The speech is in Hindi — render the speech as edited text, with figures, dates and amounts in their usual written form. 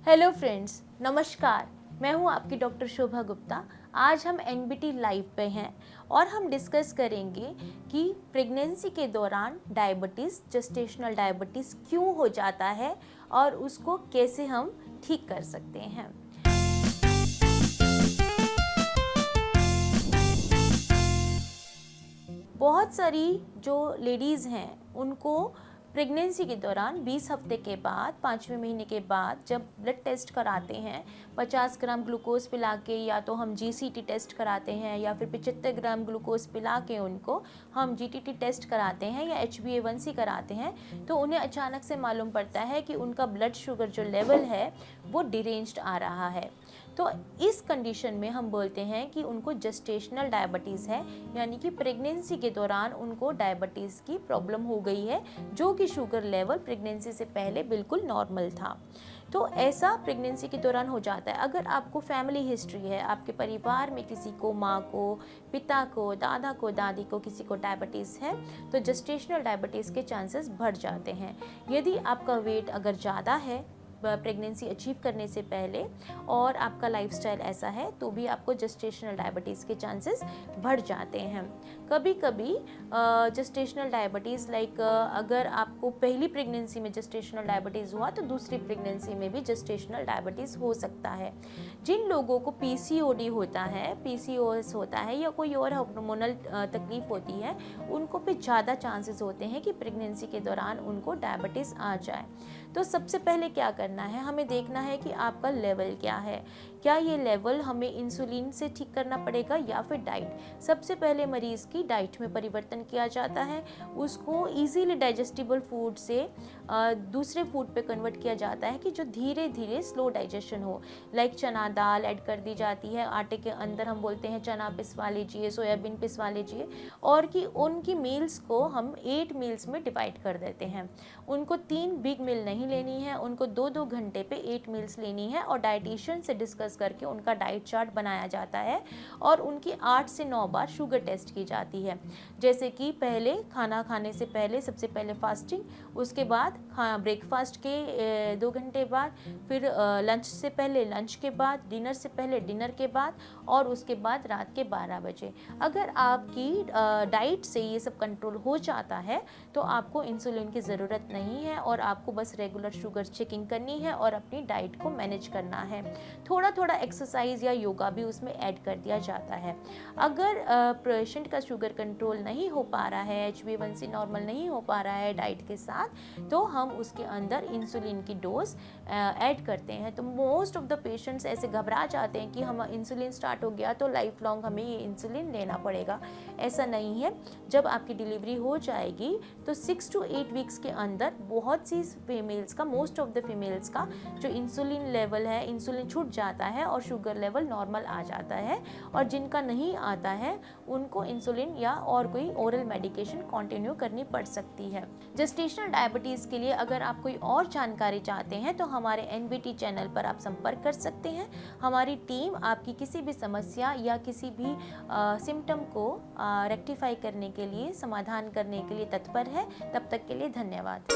हेलो फ्रेंड्स, नमस्कार। मैं हूं आपकी डॉक्टर शोभा गुप्ता। आज हम एनबीटी लाइव पे हैं और हम डिस्कस करेंगे कि प्रेगनेंसी के दौरान डायबिटीज़, जेस्टेशनल डायबिटीज़ क्यों हो जाता है और उसको कैसे हम ठीक कर सकते हैं। बहुत सारी जो लेडीज़ हैं उनको प्रेगनेंसी के दौरान 20 हफ्ते के बाद, 5वें महीने के बाद जब ब्लड टेस्ट कराते हैं, 50 ग्राम ग्लूकोज पिला के, या तो हम जीसीटी टेस्ट कराते हैं या फिर 75 ग्राम ग्लूकोज पिला के उनको हम जीटीटी टेस्ट कराते हैं या HbA1c कराते हैं, तो उन्हें अचानक से मालूम पड़ता है कि उनका ब्लड शुगर जो लेवल है वो डिरेंज्ड आ रहा है। तो इस कंडीशन में हम बोलते हैं कि उनको जेस्टेशनल डायबिटीज़ है, यानी कि प्रेगनेंसी के दौरान उनको डायबिटीज़ की प्रॉब्लम हो गई है, जो कि शुगर लेवल प्रेगनेंसी से पहले बिल्कुल नॉर्मल था। तो ऐसा प्रेगनेंसी के दौरान हो जाता है। अगर आपको फैमिली हिस्ट्री है, आपके परिवार में किसी को, माँ को, पिता को, दादा को, दादी को, किसी को डायबिटीज़ है, तो जेस्टेशनल डायबिटीज़ के चांसेस बढ़ जाते हैं। यदि आपका वेट अगर ज़्यादा है प्रेगनेंसी अचीव करने से पहले और आपका लाइफस्टाइल ऐसा है, तो भी आपको जेस्टेशनल डायबिटीज़ के चांसेस बढ़ जाते हैं। कभी कभी जेस्टेशनल डायबिटीज़ अगर आपको पहली प्रेगनेंसी में जेस्टेशनल डायबिटीज़ हुआ तो दूसरी प्रेगनेंसी में भी जेस्टेशनल डायबिटीज़ हो सकता है। जिन लोगों को PCOD होता है, PCOS होता है या कोई और हार्मोनल तकलीफ होती है, उनको भी ज़्यादा चांसेस होते हैं कि प्रेगनेंसी के दौरान उनको डायबिटीज़ आ जाए। तो सबसे पहले क्या करना है, हमें देखना है कि आपका लेवल क्या है। क्या ये लेवल हमें इंसुलिन से ठीक करना पड़ेगा या फिर डाइट। सबसे पहले मरीज़ की डाइट में परिवर्तन किया जाता है, उसको इजीली डाइजेस्टिबल फूड से दूसरे फूड पे कन्वर्ट किया जाता है कि जो धीरे धीरे स्लो डाइजेशन हो। लाइक चना दाल ऐड कर दी जाती है आटे के अंदर, हम बोलते हैं चना पिसवा लीजिए, सोयाबीन पिसवा लीजिए, और कि उनकी मील्स को हम 8 मील्स में डिवाइड कर देते हैं। उनको 3 बिग मील नहीं लेनी है, उनको 2-2 घंटे पे 8 मील्स लेनी है और डाइटिशियन से डिस्कस करके उनका डाइट चार्ट बनाया जाता है और उनकी 8 से 9 बार शुगर टेस्ट की जाती है। जैसे कि पहले खाना खाने से पहले सबसे पहले फास्टिंग, उसके बाद ब्रेकफास्ट के 2 घंटे बाद, फिर लंच से पहले, लंच के बाद, डिनर से पहले, डिनर के बाद, और उसके बाद रात के 12 बजे। अगर आपकी डाइट से ये सब कंट्रोल हो जाता है तो आपको इंसुलिन की ज़रूरत नहीं है और आपको बस रेगुलर शुगर चेकिंग करनी है और अपनी डाइट को मैनेज करना है। थोड़ा थोड़ा एक्सरसाइज या योगा भी उसमें ऐड कर दिया जाता है। अगर पेशेंट का शुगर कंट्रोल नहीं हो पा रहा है, HbA1c नॉर्मल नहीं हो पा रहा है डाइट के साथ, तो हम उसके अंदर इंसुलिन की डोज ऐड करते हैं। तो मोस्ट ऑफ द पेशेंट्स ऐसे घबरा जाते हैं कि हम इंसुलिन स्टार्ट हो गया तो लाइफ लॉन्ग हमें ये इंसुलिन लेना पड़ेगा। ऐसा नहीं है। जब आपकी डिलीवरी हो जाएगी तो 6 to 8 वीक्स के अंदर बहुत सी फीमेल्स का, मोस्ट ऑफ द फीमेल्स का जो इंसुलिन लेवल है, इंसुलिन छूट जाता है और शुगर लेवल नॉर्मल आ जाता है। और जिनका नहीं आता है उनको इंसुलिन या और कोई ओरल मेडिकेशन कंटिन्यू करनी पड़ सकती है। जेस्टेशनल डायबिटीज़ के लिए अगर आप कोई और जानकारी चाहते हैं तो हमारे एनबीटी चैनल पर आप संपर्क कर सकते हैं। हमारी टीम आपकी किसी भी समस्या या किसी भी सिम्टम को रेक्टिफाई करने के लिए, समाधान करने के लिए तत्पर है। तब तक के लिए धन्यवाद।